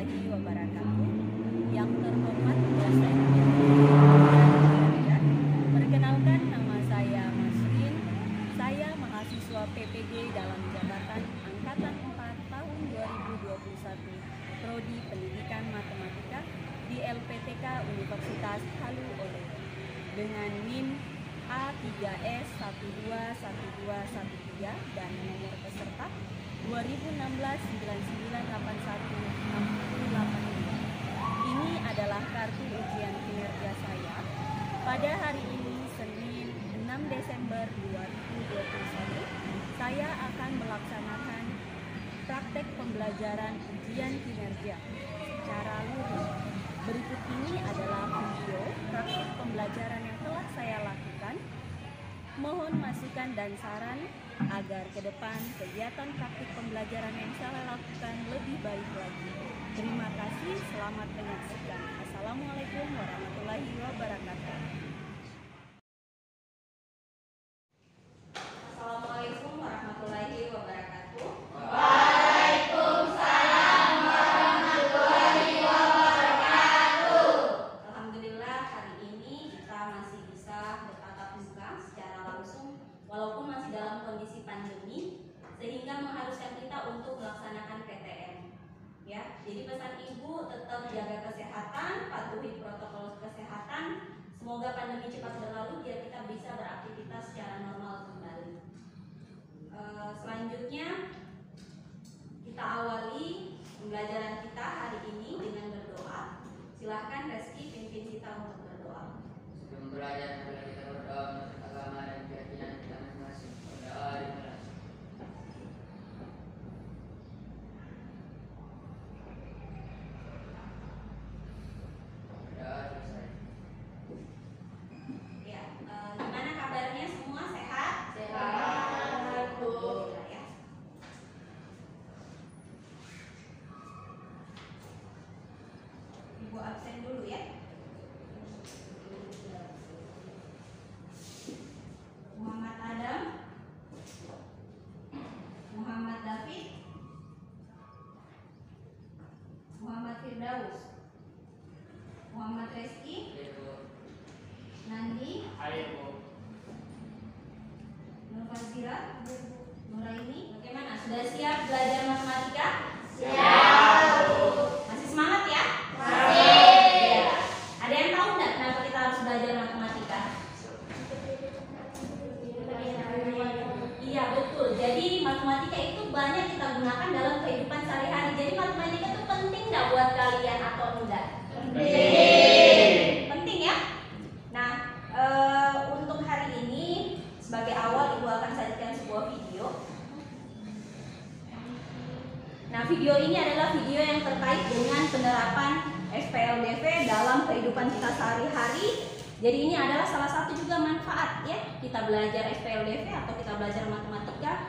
warahmatullahi wabarakatuh. Yang terhormat dosen dan perkenalkan, nama saya Masrin. Saya mahasiswa PPG dalam jabatan Angkatan 4 tahun 2021, Prodi Pendidikan Matematika di LPTK Universitas Halu Oleh dengan NIM A3S121213 dan nomor peserta 2016-9981-685. Ini adalah kartu ujian kinerja saya pada hari ini, Senin 6 Desember 2021. Saya akan melaksanakan praktek pembelajaran ujian kinerja secara luring. Berikut ini adalah video praktek pembelajaran yang telah saya lakukan. Mohon masukan dan saran agar ke depan kegiatan praktik pembelajaran yang saya lakukan lebih baik lagi. Terima kasih, selamat menyaksikan. Assalamualaikum warahmatullahi wabarakatuh. Assalamualaikum warahmatullahi wabarakatuh. Waalaikumsalam warahmatullahi wabarakatuh. Alhamdulillah, hari ini kita masih bisa bertatap muka secara langsung walaupun masih dalam kondisi pandemi, sehingga mengharuskan kita untuk melaksanakan PTM. Ya, jadi pesan Ibu tetap jaga kesehatan, patuhi protokol kesehatan. Semoga pandemi cepat berlalu biar kita bisa beraktivitas secara normal kembali. Selanjutnya kita awali pembelajaran kita hari ini dengan berdoa. Silahkan Reski pimpin kita untuk berdoa. Sebelum belajar, mari kita berdoa menurut agama dan keyakinan kita masing-masing. Berdoa dimulai. Berdoa selesai. Ya, gimana kabarnya semua, sehat? Sehat, Bu. Alhamdulillah ya. Ibu absen dulu ya. Muhammad Adam, Muhammad David, Muhammad Firdaus, Muhammad Reski, Ibu. Nandi, Ayo, Bu. Nur Fazira, Nuraini. Bagaimana? Sudah siap belajar matematika? Siap, Bu. Masih semangat ya? Masih. Iya. Ada yang tahu nggak kenapa kita harus belajar matematika? Iya, betul. Jadi matematika itu banyak kita gunakan dalam kehidupan sehari-hari. Jadi matematika itu penting nggak buat kalian atau enggak? Penting. Penting ya? Nah, untuk hari ini sebagai awal Ibu akan sajikan sebuah video. Nah, video ini adalah video yang terkait dengan penerapan SPLDV dalam kehidupan kita sehari-hari. Jadi ini adalah salah satu juga manfaat ya, kita belajar SPLDV atau kita belajar matematika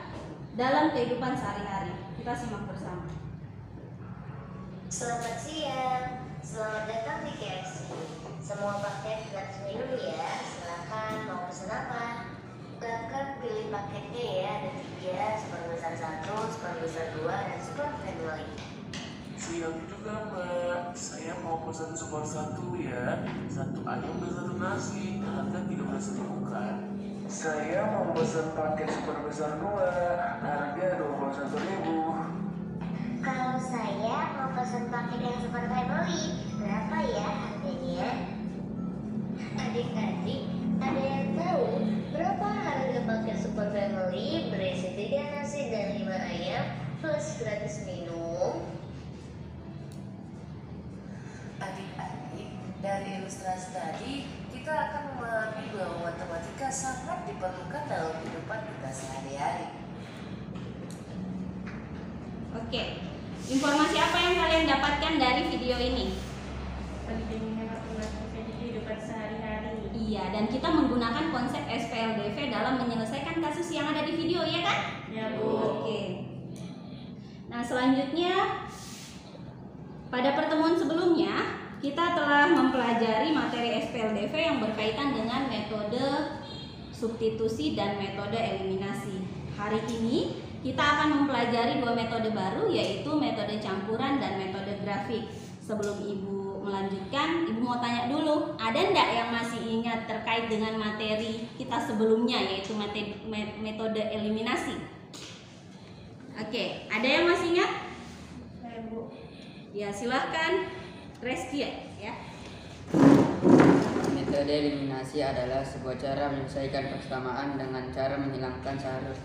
dalam kehidupan sehari-hari. Kita simak bersama. Selamat siang, selamat datang di KFC. Semua paket gratis minum ya, silakan mau pesan apa? Bahkan pilih paketnya ya, ada 3, super besar 1, super besar 2, dan super family. Siap juga Mbak, saya mau pesan super 1 ya, 1 ayam dan 1 nasi, harga 13.000 kan? Saya mau pesan paket super besar 2, harga 21.000. Kalau saya mau pesan paket yang super family, berapa ya harganya? Adik-adik, ada yang tahu berapa harga paket super family berisi 3 nasi dan 5 ayam plus gratis minum? Adik-adik, dari ilustrasi tadi kita akan memahami bahwa matematika sangat diperlukan dalam kehidupan kita sehari-hari. Oke, informasi apa yang kalian dapatkan dari video ini? Pentingnya matematika di kehidupan sehari-hari. Iya, dan kita menggunakan konsep SPLDV dalam menyelesaikan kasus yang ada di video, ya kan? Ya, Bu. Oke. Nah, selanjutnya pada pertemuan sebelumnya kita telah mempelajari materi SPLDV yang berkaitan dengan metode substitusi dan metode eliminasi. Hari ini kita akan mempelajari dua metode baru, yaitu metode campuran dan metode grafik. Sebelum Ibu melanjutkan, Ibu mau tanya dulu, ada enggak yang masih ingat terkait dengan materi kita sebelumnya, yaitu metode eliminasi? Oke, ada yang masih ingat? Saya Bu. Ya, silahkan Reski ya. Metode eliminasi adalah sebuah cara menyelesaikan persamaan dengan cara menghilangkan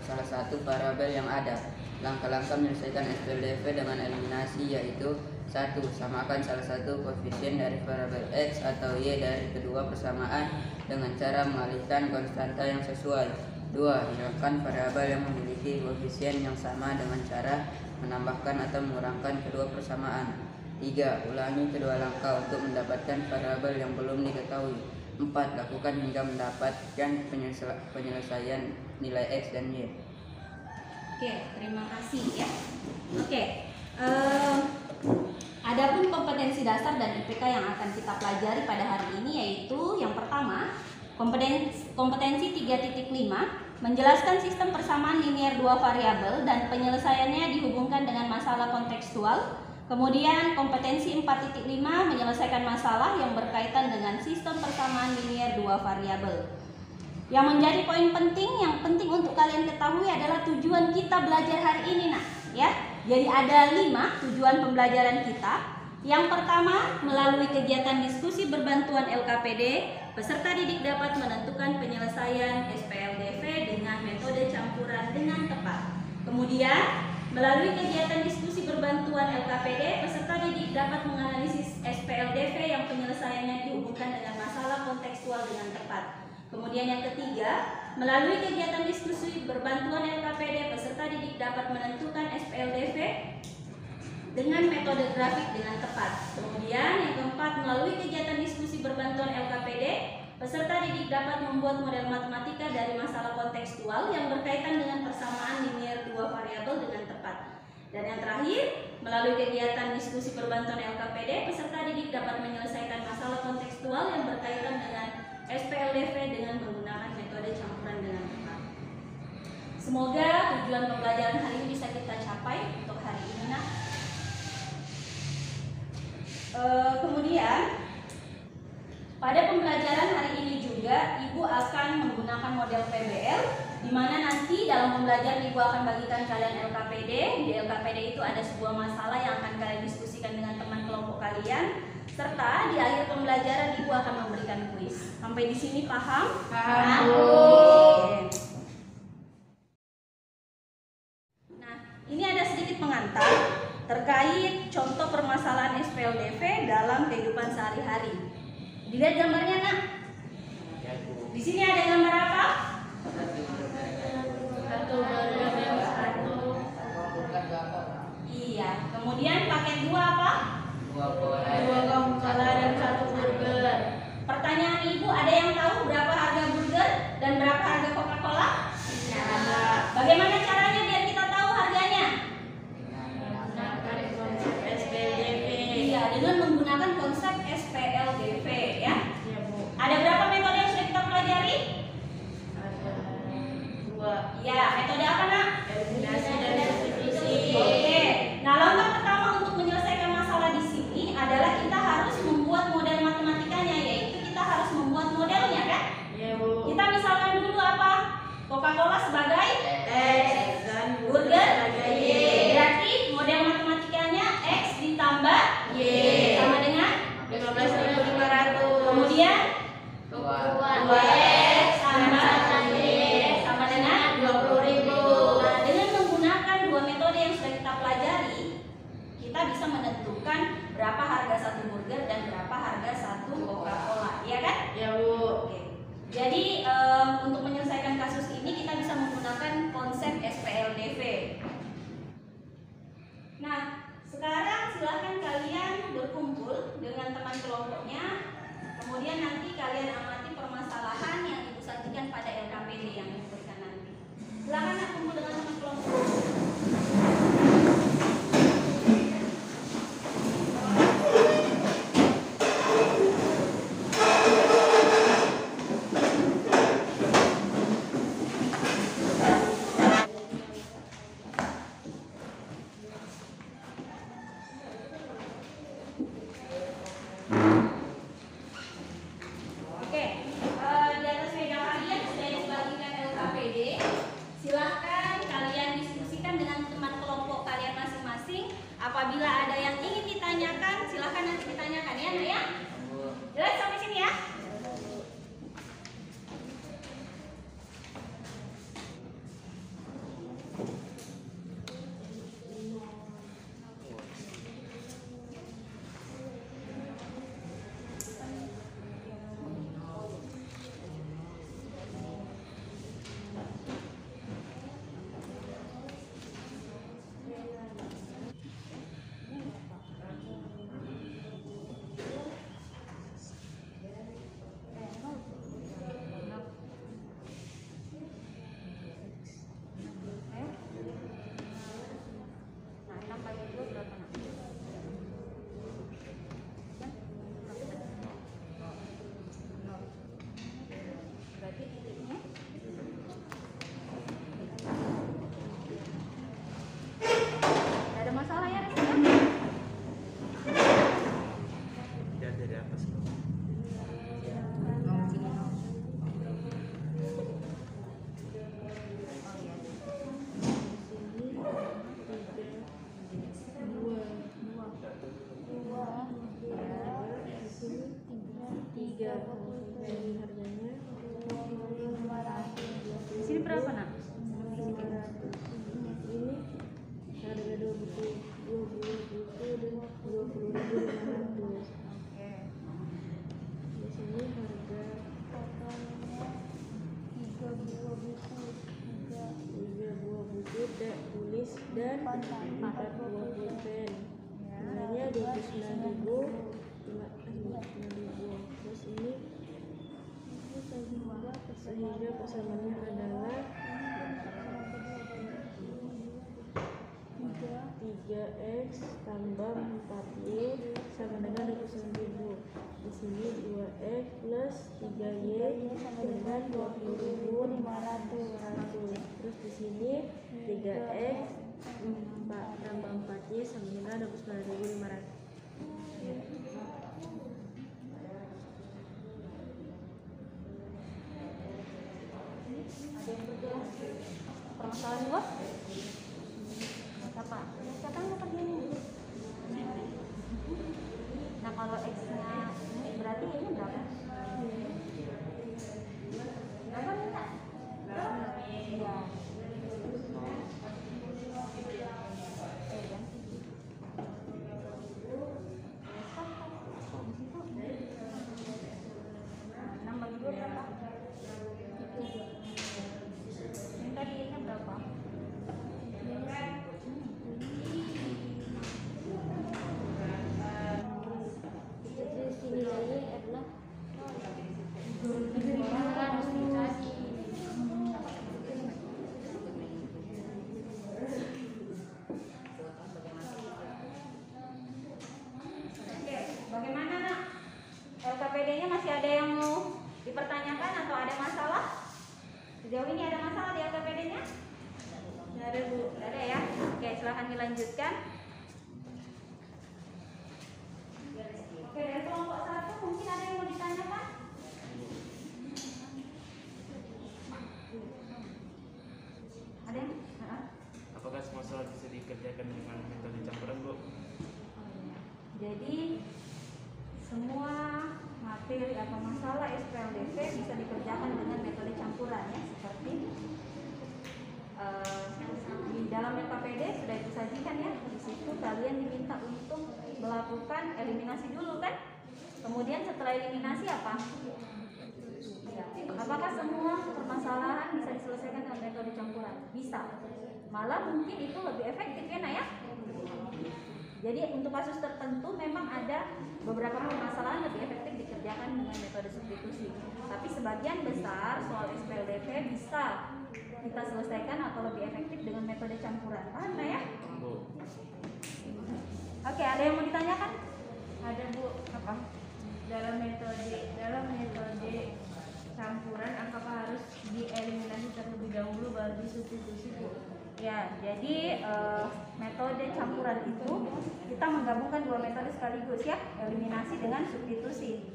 salah satu variabel yang ada. Langkah-langkah menyelesaikan SPLDV dengan eliminasi yaitu: 1. Samakan salah satu koefisien dari variabel X atau Y dari kedua persamaan dengan cara mengalihkan konstanta yang sesuai. 2. Hilangkan variabel yang memiliki koefisien yang sama dengan cara menambahkan atau mengurangi kedua persamaan. 3. Ulangi kedua langkah untuk mendapatkan variabel yang belum diketahui. 4. Lakukan hingga mendapatkan penyelesaian nilai X dan Y. Oke, terima kasih ya. Oke, adapun kompetensi dasar dan IPK yang akan kita pelajari pada hari ini yaitu yang pertama, kompetensi 3.5, menjelaskan sistem persamaan linear dua variabel dan penyelesaiannya dihubungkan dengan masalah kontekstual. Kemudian kompetensi 4.5, menyelesaikan masalah yang berkaitan dengan sistem persamaan linear dua variabel. Yang menjadi poin penting, yang penting untuk kalian ketahui adalah tujuan kita belajar hari ini, nah, ya. Jadi ada 5 tujuan pembelajaran kita. Yang pertama, melalui kegiatan diskusi berbantuan LKPD, peserta didik dapat menentukan penyelesaian SPLDV dengan metode campuran dengan tepat. Kemudian, melalui kegiatan diskusi berbantuan LKPD, peserta didik dapat menganalisis SPLDV yang penyelesaiannya dihubungkan dengan masalah kontekstual dengan tepat. Kemudian yang ketiga, melalui kegiatan diskusi berbantuan LKPD, peserta didik dapat menentukan SPLDV dengan metode grafik dengan tepat. Kemudian yang keempat, melalui kegiatan diskusi berbantuan LKPD, peserta didik dapat membuat model matematika dari masalah kontekstual yang berkaitan dengan persamaan linear dua variabel dengan tepat. Dan yang terakhir, melalui kegiatan diskusi berbantuan LKPD, peserta didik dapat menyelesaikan masalah kontekstual yang berkaitan dengan SPLDV dengan menggunakan metode campuran dengan tepat. Semoga tujuan pembelajaran hari ini bisa kita capai untuk hari ini, nah. Kemudian pada pembelajaran hari ini juga Ibu akan menggunakan model PBL, di mana nanti dalam pembelajaran Ibu akan bagikan kalian LKPD. Di LKPD itu ada sebuah masalah yang akan kalian diskusikan dengan teman kelompok kalian, serta di akhir pembelajaran Ibu akan memberikan kuis. Sampai di sini paham? Paham. Oke. Nah, ini ada sedikit pengantar terkait contoh permasalahan SPLDV dalam kehidupan sehari-hari. Dilihat gambarnya, nak. Di sini ada gambar apa? Satu burger, satu. Iya. Kemudian paket dua apa? Dua Coca-Cola dan satu burger. Pertanyaan Ibu, ada yang tahu berapa harga burger dan berapa harga Coca-Cola? Ada. Bagaimana caranya biar kita tahu harganya? Menggunakan konsep SPLDV. Iya, dengan menggunakan konsep SPLDV ya. Ya Bu. Ada berapa metode yang sudah kita pelajari? Ada 2. Iya, metode apa, nak? Eliminasi dan substitusi. Oke. Nah, langkah pertama untuk menyelesaikan masalah di sini adalah kita harus membuat model matematikanya, yaitu kita harus membuat modelnya, kan? Ya Bu. Kita misalkan dulu apa? Coca-Cola sebagai X dan burger sebagai Y. Berarti model matematikanya X ditambah Y. sama dengan 15.500. kemudian 2X tambah Y sama dengan 20.000. Nah, dengan menggunakan dua metode yang sudah kita pelajari, kita bisa menentukan berapa harga satu burger dan berapa harga satu Coca-Cola, iya kan? Ya Bu. Oke. Jadi untuk menyelesaikan kasus ini kita bisa menggunakan konsep SPLDV. Nah, sekarang silahkan kalian berkumpul dengan teman kelompoknya. Kemudian nanti kalian amati permasalahan yang Ibu sajikan pada LKPD yang Ibu berikan nanti. Silahkan nak kumpul dengan teman kelompok. 3. Dari harganya Di sini berapa nak? 500. Ini harga 2 buku dan 20.500. Oke. Di sini harga 3 buah buku tulis dan 4 buah pulpen. Nilainya 29.000. Terus ini sehingga pasangannya adalah 3x tambah 4y sama dengan 29.000. Di sini 2x plus 3y dengan 20.500. Terus di sini 3x tambah 4y sama dengan 29.500. Ada yang berjelas permasalahan gua? Siapa? Siapa yang dapat ini? Nah kalau X-nya ini berarti ini berapa? Berapa minta? Iya. Enam bagi 2 berapa? Yang tadi ini berapa? Nilainya adalah Oke, bagaimana nak? LKPD-nya masih ada yang mau dipertanyakan atau ada masalah? Sejauh ini ada masalah di LKPD-nya? Tidak ada Bu, tidak ada ya. Oke, silahkan dilanjutkan. Oke, dari kelompok 1 mungkin ada yang mau ditanyakan? Ada yang? Apakah semua soal bisa dikerjakan dengan metode campuran, Bu? Jadi semua materi atau masalah SPLDV bisa dikerjakan dengan metode campuran ya, seperti di dalam LKPD sudah disajikan ya. Di situ kalian diminta untuk melakukan eliminasi dulu kan? Kemudian setelah eliminasi apa? Ya. Apakah semua permasalahan bisa diselesaikan dengan metode campuran? Bisa. Malah mungkin itu lebih efektif ya Nak ya. Jadi untuk kasus tertentu memang ada beberapa permasalahan lebih efektif dikerjakan dengan metode substitusi. Tapi sebagian besar soal SPLDV bisa kita selesaikan atau lebih efektif dengan metode campuran. Paham Nak ya? Bu. Oke, ada yang mau ditanyakan? ada Bu. Apa? Dalam metode campuran apakah harus dieliminasi terlebih dahulu baru disubstitusi Bu? Ya, jadi metode campuran itu kita menggabungkan dua metode sekaligus ya, eliminasi dengan substitusi.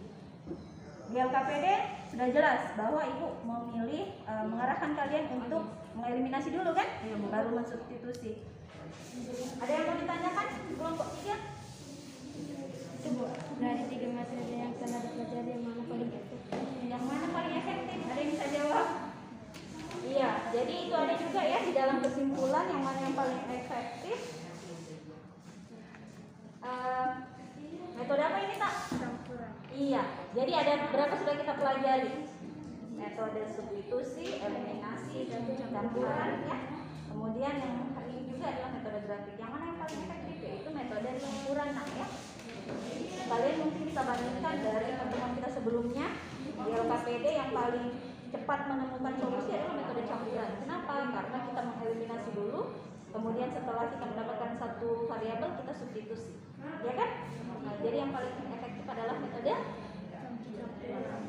Di LKPD sudah jelas bahwa Ibu memilih mengarahkan kalian untuk mengeliminasi dulu kan, baru mensubstitusi. Ada yang mau ditanyakan kelompok 3? Itu Bu, dari 3 metode yang telah dipelajari yang mana paling efektif? Yang mana paling efektif? Ada yang bisa jawab? Iya, jadi itu ada juga ya di dalam kesimpulan yang mana yang paling efektif. Metode apa ini Tak? Campuran. Iya, jadi ada berapa sudah kita pelajari? Metode substitusi, eliminasi, dan campuran ya. Kemudian yang hari ini juga adalah metode grafik. Yang mana yang paling efektif? Yaitu metode campuran Nak ya. Kalian mungkin bisa bandingkan dari pertemuan kita sebelumnya di LKPD yang paling cepat menemukan solusi adalah metode campuran. Kenapa? Karena kita mengeliminasi dulu, kemudian setelah kita mendapatkan satu variabel kita substitusi, ya kan? Nah, jadi yang paling efektif adalah metode campuran.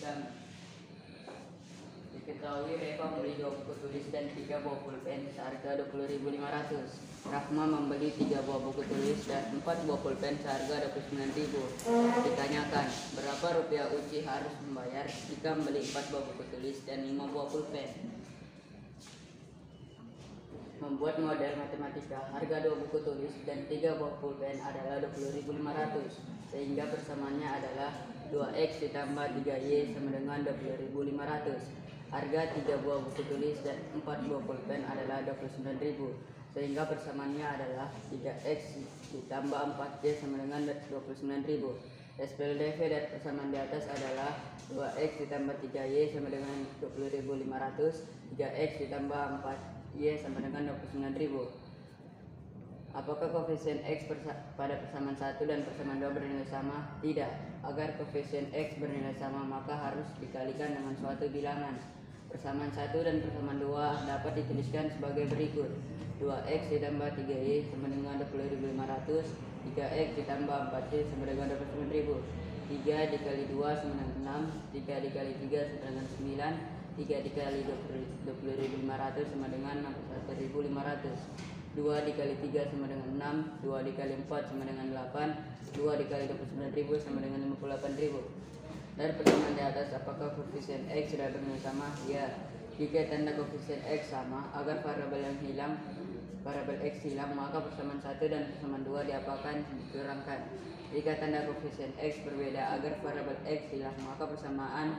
dan diketahui Reva membeli 2 buku tulis dan 3 buah pulpen seharga 20.500. Rahma membeli 3 buah buku tulis dan 4 buah pulpen seharga 29.000. Ditanyakan, berapa rupiah Uci harus membayar jika membeli 4 buah buku tulis dan 5 buah pulpen? Membuat model matematika, harga 2 buku tulis dan 3 buah pulpen adalah 20.500, sehingga persamaannya adalah 2X ditambah 3Y sama dengan 20.500. Harga 3 buah buku tulis dan 4 buah pulpen adalah 29.000, sehingga persamaannya adalah 3X ditambah 4Y sama dengan 29.000. SPLDV dari persamaan di atas adalah 2X ditambah 3Y sama dengan 20.500, 3X ditambah 4Y sama dengan 29.000. Apakah koefisien X pada persamaan 1 dan persamaan 2 bernilai sama? Tidak. Agar koefisien X bernilai sama, maka harus dikalikan dengan suatu bilangan. Persamaan 1 dan persamaan 2 dapat dituliskan sebagai berikut. 2X ditambah 3Y sama dengan 20.500, 3X ditambah 4Y sama dengan 29.000. 3 dikali 2 sama dengan 6, 3 dikali 3 sama dengan 9, 3 dikali 20.500 sama dengan 61.500. 2 dikali 3 sama dengan 6, 2 dikali 4 sama dengan 8, 2 dikali 29.000 sama dengan 58.000. Dari persamaan di atas, apakah koefisien X sudah bernilai sama? Ya. Jika tanda koefisien X sama, agar variabel X hilang, maka persamaan 1 dan persamaan 2 diapakan? Dikurangkan. Jika tanda koefisien X berbeda, agar variabel X hilang, maka persamaan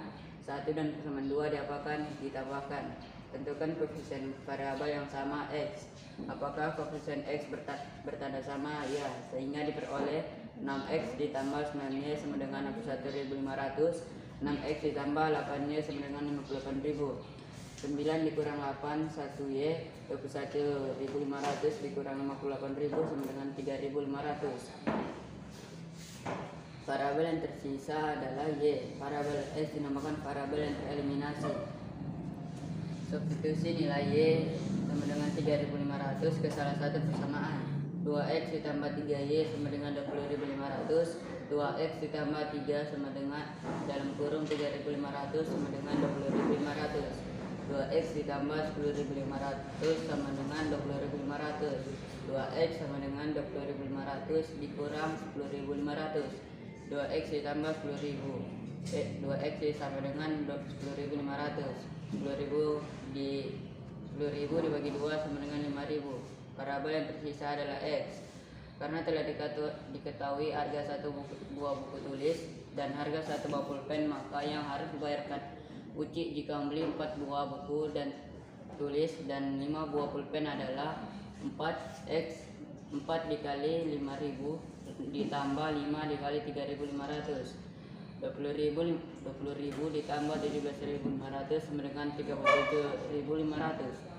1 dan persamaan 2 diapakan? Ditambahkan. Tentukan koefisien variabel yang sama X. Apakah koefisien X bertanda sama? Ya, sehingga diperoleh 6X ditambah 9Y sama dengan 61.500, 6X ditambah 8Y sama dengan 58.000. 9 dikurang 8, 1Y, 21.500 dikurang 58.000 sama dengan 3.500. Variabel yang tersisa adalah Y. Variabel X dinamakan variabel yang tereliminasi. Substitusi nilai Y sama dengan 3.500 ke salah satu persamaan. 2X ditambah 3Y sama dengan 20.500, 2X ditambah 3 sama dengan dalam kurung 3.500 sama dengan 20.500, 2X ditambah 10.500 sama dengan 20.500, 2X sama dengan 20.500 dikurang 10.500, 2X ditambah 10.000, 2X sama dengan 10.500, 10.000 dibagi 2 sama dengan 5.000. Variabel yang tersisa adalah X. Karena telah diketahui harga 1 buah buku tulis dan harga 1 buah pulpen, maka yang harus dibayarkan Uci jika membeli 4 buah buku dan tulis dan 5 buah pulpen adalah 4X. 4 dikali 5.000 ditambah 5 dikali 3.500. 20.000 ditambah 17.500 sama dengan 37.500.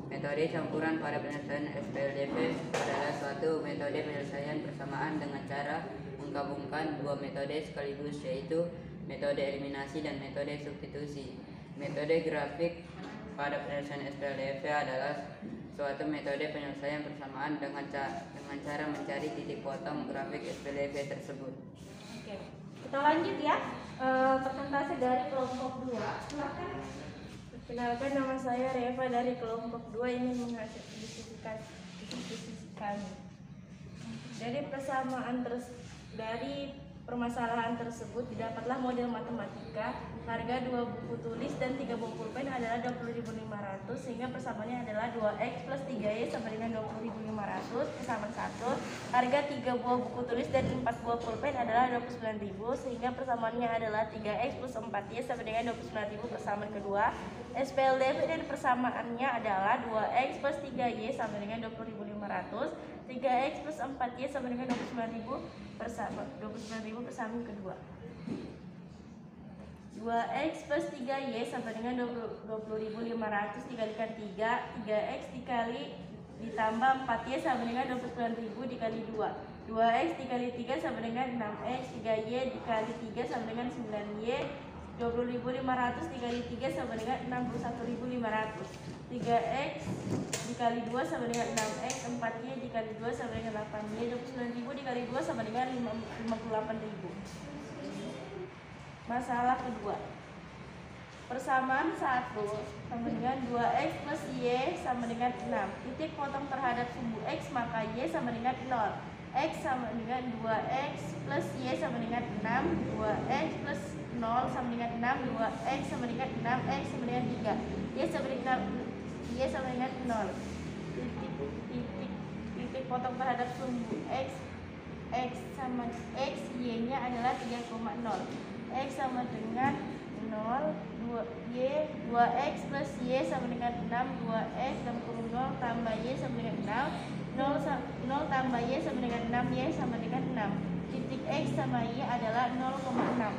Metode campuran pada penyelesaian SPLDV adalah suatu metode penyelesaian persamaan dengan cara menggabungkan dua metode sekaligus, yaitu metode eliminasi dan metode substitusi. Metode grafik pada penyelesaian SPLDV adalah suatu metode penyelesaian persamaan dengan cara mencari titik potong grafik SPLDV tersebut. Oke, kita lanjut ya. Presentasi dari kelompok 2. Silakan. Perkenalkan, nama saya Reva dari kelompok 2 ini menghasilkan kami. Dari permasalahan tersebut didapatlah model matematika. Harga 2 buku tulis dan 3 buku pulpen adalah 20.500, sehingga persamaannya adalah 2X plus 3Y sama dengan 20.500. Persamaan 1. Harga 3 buah buku tulis dan 4 buah pulpen adalah 29.000, sehingga persamaannya adalah 3X plus 4Y sama dengan 29.000. Persamaan kedua. SPLDV dan persamaannya adalah 2X plus 3Y sama dengan 20.500, 3X plus 4Y sama dengan 29.000 persamaan kedua. 2X plus 3Y sama dengan 20.500 dikalikan 3, 3X dikali ditambah 4Y sama dengan 29.000 dikali 2. 2X dikali 3 sama dengan 6X, 3Y dikali 3 sama dengan 9Y, 20.500 dikali 3 sama dengan 61.500. 3X dikali 2 sama dengan 6X, 4Y dikali 2 sama dengan 8Y, 29.000 dikali 2 sama dengan 58.000. Masalah kedua. Persamaan 1 sama dengan 2x plus y sama dengan 6. Titik potong terhadap sumbu x, maka y sama dengan 0. X sama dengan 2x plus y sama dengan 6. 2x plus 0 sama dengan 6. 2x sama dengan 6. X sama dengan 3. Y sama dengan 0. Titik potong terhadap sumbu x sama x, y nya adalah 3,0. X sama dengan 0, 2x plus y sama dengan 6. 2x dalam kurung 0 tambah y sama dengan 6. 0 tambah y sama dengan 6. Y sama dengan 6. Titik x sama y adalah 0,6.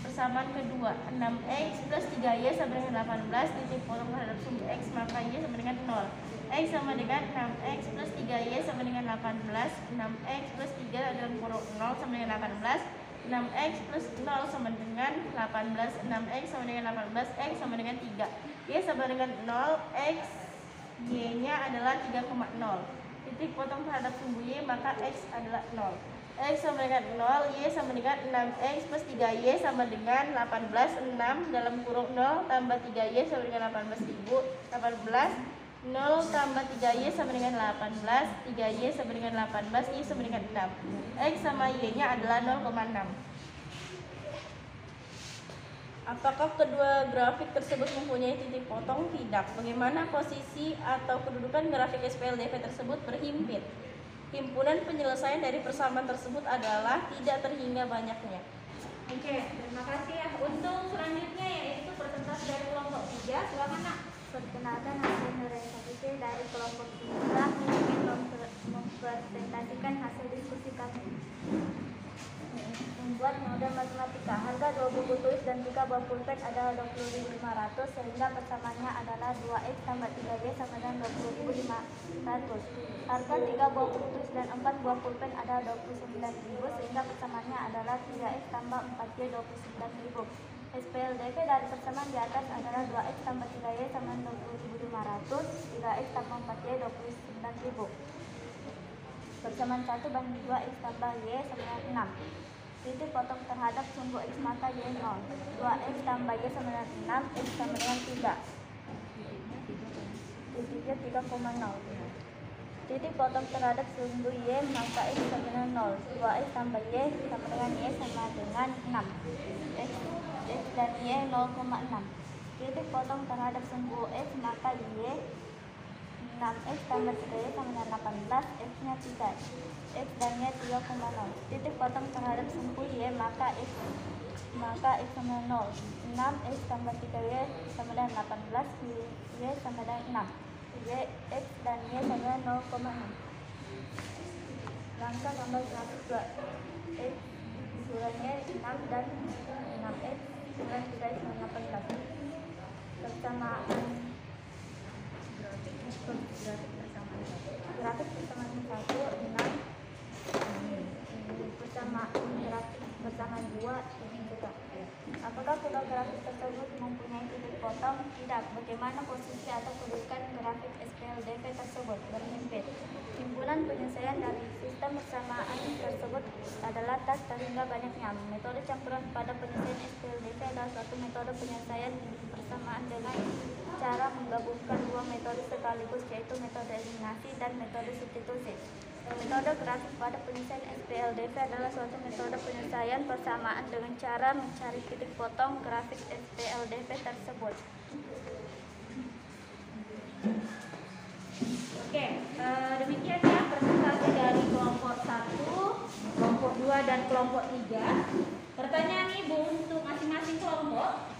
Persamaan kedua, 6x plus 3y sama dengan 18. Titik potong terhadap sumbu x, maka y sama dengan 0. X sama dengan 6x plus 3y sama dengan 18. 6x plus 3 dalam kurung 0 sama dengan 18. 6x plus 0 sama dengan 18. 6x sama dengan 18. X sama dengan 3. Y sama dengan 0. X, y nya adalah 3,0. Titik potong terhadap sumbu y, maka x adalah 0. X sama dengan 0. Y sama dengan 6x plus 3y sama dengan 18. 6 dalam kurung 0 tambah 3y sama dengan 18. 0 tambah 3y sama dengan 18. 3y sama dengan 18. Y sama dengan 6. X sama y nya adalah 0,6. Apakah kedua grafik tersebut mempunyai titik potong? Tidak. Bagaimana posisi atau kedudukan grafik SPLDV tersebut berhimpit? Himpunan penyelesaian dari persamaan tersebut adalah tidak terhingga banyaknya. Oke, terima kasih ya. Untuk selanjutnya yaitu persentase dari kelompok 3. Silakan Nak. Perkenalkan, hasil realisasi dari kelompok 3 ingin mempresentasikan hasil diskusi kami. Membuat model matematika. Harga 2 buku tulis dan 3 buah pulpen adalah 20.500, sehingga persamaannya adalah 2x tambah 3y sama dengan 20.500. Harga 3 buah buku tulis dan 4 buah pulpen adalah 29.000, sehingga persamaannya adalah 3x tambah 4y 29.000. SPLDV dari persamaan di atas adalah 2x tambah 3y sama 20.500, 3x tambah 4y 29.000. Persamaan 1 banding 2x tambah y sama dengan 6. Titik potong terhadap sumbu x, maka y 0. 2x tambah y sama dengan 6, x sama dengan 3. Titiknya 3,0. Titik potong terhadap sumbu y, maka x sama dengan 0. 2x tambah y sama dengan y sama dengan 6. X dan y 0,6. Titik potong terhadap sumbu x, maka y 6x tambah 3y sama dengan 18. X nya 3. X dan y 3,0. Titik potong terhadap sumbu y, maka x sama 0. 6x tambah 3y sama dengan 18. Y sama dengan 6. X dan y sama dengan 0,6. Langkah gambar grafik 2. X ukurannya 6 dan 6x ukuran 3x sama 18. Persamaan grafik persamaan 1, 6. Persamaan 2 ini juga. Apakah kedua grafik tersebut mempunyai titik potong? Tidak. Bagaimana posisi atau kedudukan grafik SPLDV tersebut? Berhimpit. Himpunan penyelesaian dari sistem persamaan tersebut adalah tak terhingga banyaknya. Metode campuran pada penyelesaian SPLDV adalah suatu metode penyelesaian persamaan dengan cara menggabungkan dua metode sekaligus, yaitu metode eliminasi dan metode substitusi. Metode grafik pada penyelesaian SPLDV adalah suatu metode penyelesaian persamaan dengan cara mencari titik potong grafik SPLDV tersebut. Oke, demikian ya presentasi dari kelompok 1, kelompok 2 dan kelompok 3. Pertanyaan Ibu untuk masing-masing kelompok.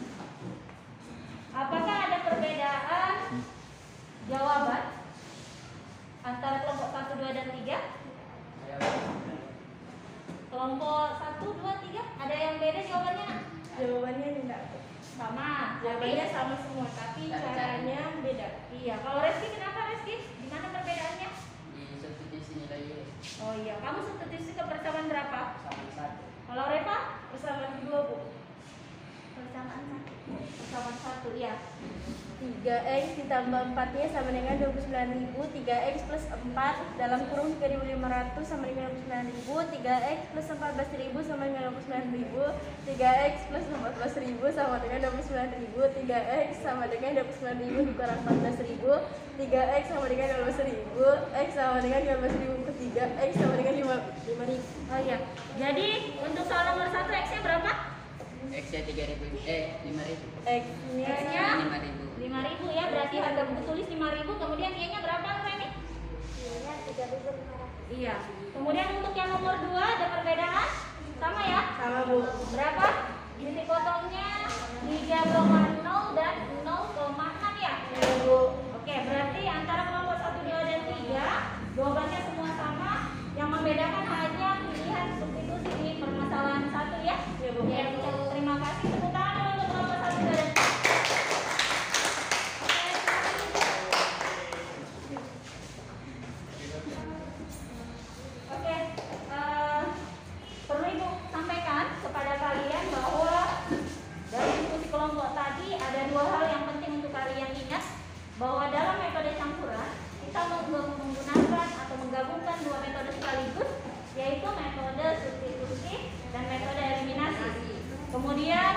Apakah ada perbedaan jawaban antara kelompok 1, 2, dan 3? Kelompok 1, 2, 3 ada yang beda jawabannya? Jawabannya tidak Sama, jawabannya sama semua, tapi caranya beda. Iya, kalau Reski kenapa Reski? Di mana perbedaannya? Di substitusi nilai y. Oh iya, kamu substitusi ke persamaan berapa? Sama 1. Kalau Reva? Persamaan kedua, Bu. Persamaan 1. Persamaan 1, ya. 3X ditambah 4Y sama dengan 29.000. 3X plus 4 dalam kurung 3.500 sama dengan 29.000. 3X plus 14.000 sama dengan 29.000. 3X plus 14.000 sama dengan 29.000. 3X sama dengan 29.000 dikurang 14.000. 3X sama dengan 12.000. X sama dengan 12.000 ketiga. X sama dengan 5.000. Oh iya. Jadi untuk soal nomor 1 X-nya berapa? X-nya 3.000, 5.000. X-nya 5.000. 5.000 ya, berarti harga buku tulis 5.000. Kemudian Y-nya berapa, Reni? Y-nya 3.500. Iya. Kemudian untuk yang nomor 2 ada perbedaan? Sama ya? sama Bu. Berapa? Titik potongnya 3,0 dan 0,6 ya? Iya Bu. Oke, berarti antara kelompok 1, 2, dan 3 jawabannya semua sama. Yang membedakan hanya pilihan substitusi di permasalahan 1 ya? Iya Bu. Ya, terima kasih. Tepuk tangan dulu untuk kelompok 1, 2, dan 3. Oke, perlu Ibu sampaikan kepada kalian bahwa dari diskusi kelompok tadi ada 2 hal yang penting untuk kalian ingat, bahwa dalam metode campuran kita menggunakan atau menggabungkan 2 metode sekaligus, yaitu metode substitusi dan metode eliminasi. Kemudian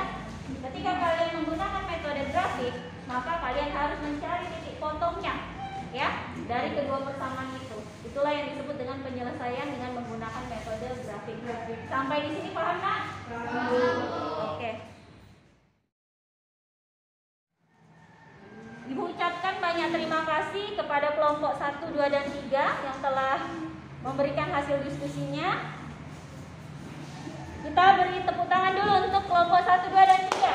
ketika kalian menggunakan metode grafik, maka kalian harus mencari titik potongnya ya dari kedua persamaan itu. Itulah yang disebut dengan penyelesaian dengan menggunakan metode grafik. Sampai di sini paham nak? Oke. Ibu ucapkan banyak terima kasih kepada kelompok 1, 2, dan 3 yang telah memberikan hasil diskusinya. Kita beri tepuk tangan dulu untuk kelompok 1, 2, dan 3.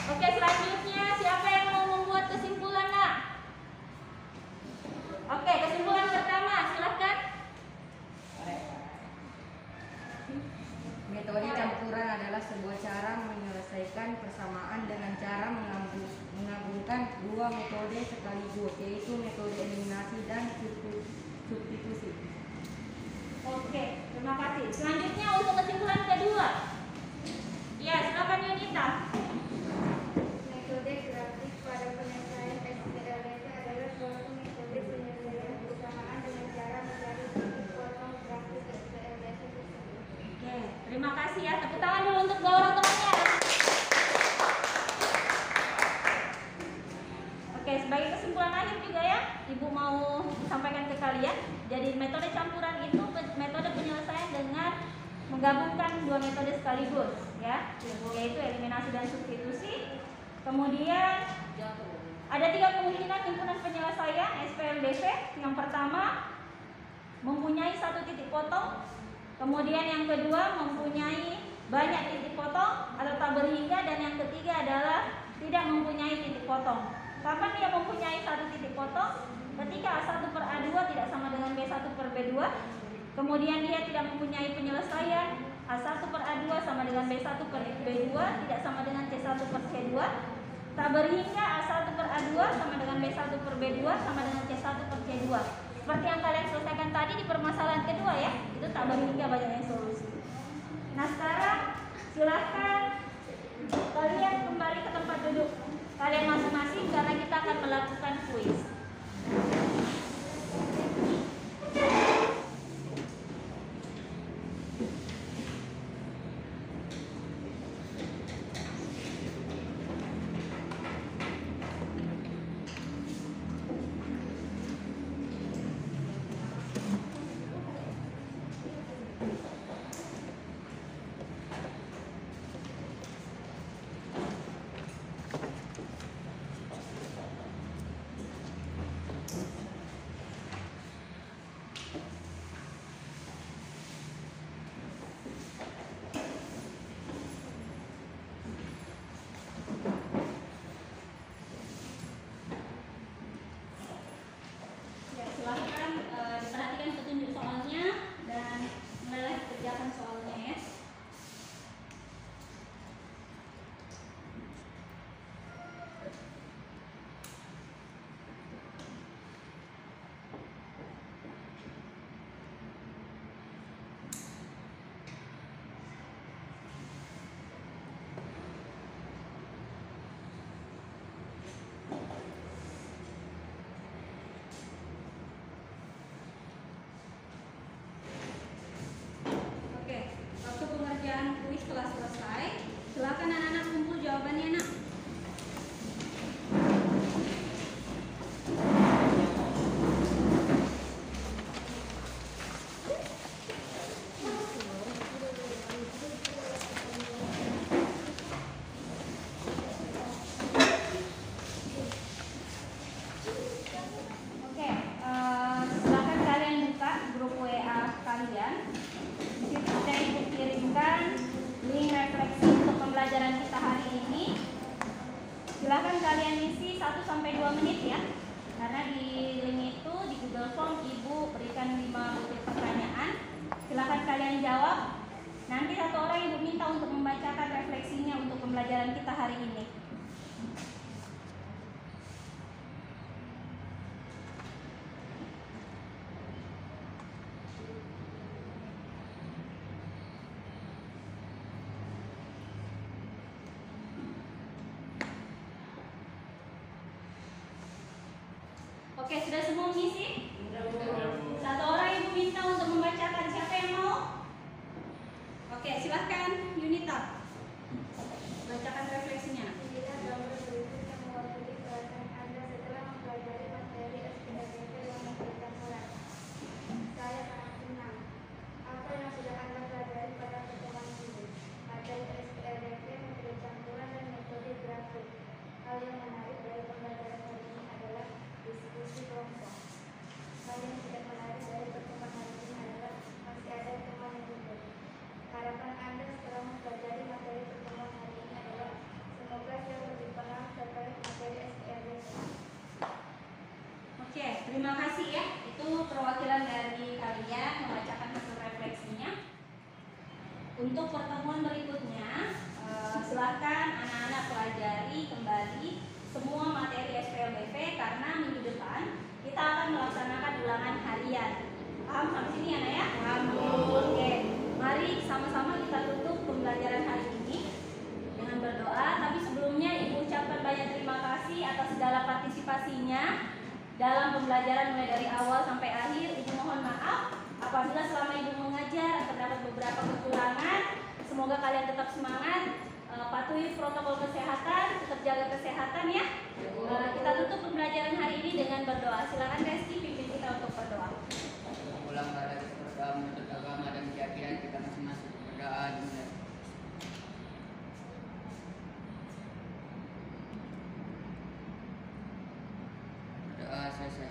Oke, selanjutnya siapa yang mau membuat kesimpulan nak? Oke, kesimpulan pertama, silakan. Metode campuran adalah sebuah cara menyelesaikan persamaan dengan cara menggabungkan 2 metode sekaligus, yaitu metode eliminasi dan substitusi. Oke, terima kasih. Selanjutnya untuk kesimpulan kedua. Ya, silakan Yunita. Metode grafik pada penyelesaian SPLDV adalah suatu metode penyelesaian persamaan dengan cara mencari titik potong grafik SPLDV tersebut. Oke, terima kasih ya. Tepuk tangan dulu untuk dua orang temannya. Oke, sebagai kesimpulan akhir juga ya, Ibu mau sampaikan ke kalian. Jadi metode campuran itu metode penyelesaian dengan menggabungkan 2 metode sekaligus ya, yaitu eliminasi dan substitusi. Kemudian ada 3 kemungkinan himpunan penyelesaian SPLDV. Yang pertama, mempunyai 1 titik potong. Kemudian yang kedua, mempunyai banyak titik potong atau tak berhingga. Dan yang ketiga adalah tidak mempunyai titik potong. Kapan dia mempunyai 1 titik potong? Ketika A1/A2 tidak sama dengan B1/B2. Kemudian dia tidak mempunyai penyelesaian. A1/A2 sama dengan B1/B2 tidak sama dengan C1/C2. Tak berhingga A1/A2 sama dengan B1/B2 sama dengan C1/C2. Seperti yang kalian selesaikan tadi di permasalahan kedua ya, itu tak berhingga banyaknya solusi. Nah sekarang silahkan kalian kembali ke tempat duduk kalian masing-masing karena kita akan melakukan kuis. Silahkan diperhatikan petunjuk soalnya dan mulailah kerjakan soalnya ya. sampai 2 menit ya. Karena di link itu di Google Form Ibu berikan 5 butir pertanyaan. Silakan kalian jawab. Nanti satu orang Ibu minta untuk membacakan refleksinya untuk pembelajaran kita hari ini. Oke, sudah semua mengisi? Satu orang Ibu minta untuk membacakan. Siapa yang mau? Oke, silahkan Yunita. Bacakan refleksinya. Inilah gambar berikut yang mewakili perasaan Anda setelah mempelajari materi SPLDP yang bercampuran. Saya sangat senang. Apa yang sudah Anda pelajari pada pertemuan ini? Materi SPLDP, metode campuran, dan metode grafik. Hal yang menarik dari pembelajaran hari ini adalah diskusi kelompok. Hal yang tidak menarik dari pertemuan hari ini adalah masih ada teman yang gugur. Harapan Anda setelah mempelajari materi pertemuan hari ini adalah semoga saya lebih paham terkait materi SPLDP. Oke, terima kasih ya. Itu perwakilan dari kalian membacakan hasil refleksinya. Untuk pertemuan berikutnya, silakan anak-anak pelajari kembali semua materi SPLDP karena minggu depan kita akan melaksanakan ulangan harian. Paham sampai sini anak ya? Paham. Oke, mari sama-sama kita tutup pembelajaran hari ini dengan berdoa. Tapi sebelumnya Ibu ucapkan banyak terima kasih atas segala partisipasinya dalam pembelajaran mulai dari awal sampai akhir. Ibu mohon maaf apabila selama Ibu mengajar terdapat beberapa kekurangan. Semoga kalian tetap semangat, patuhi protokol kesehatan, tetap jaga kesehatan ya. Kita tutup pembelajaran hari ini dengan berdoa. Silakan Reski pimpin kita untuk berdoa. Ulang pada berdoa menurut agama dan keyakinan kita masing-masing. Berdoa dimulai. Berdoa selesai.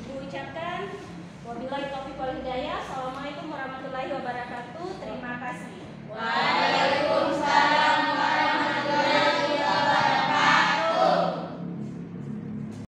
Ibu ucapkan wabillahi taufiq wal hidayah. Assalamualaikum warahmatullahi wabarakatuh. Terima kasih.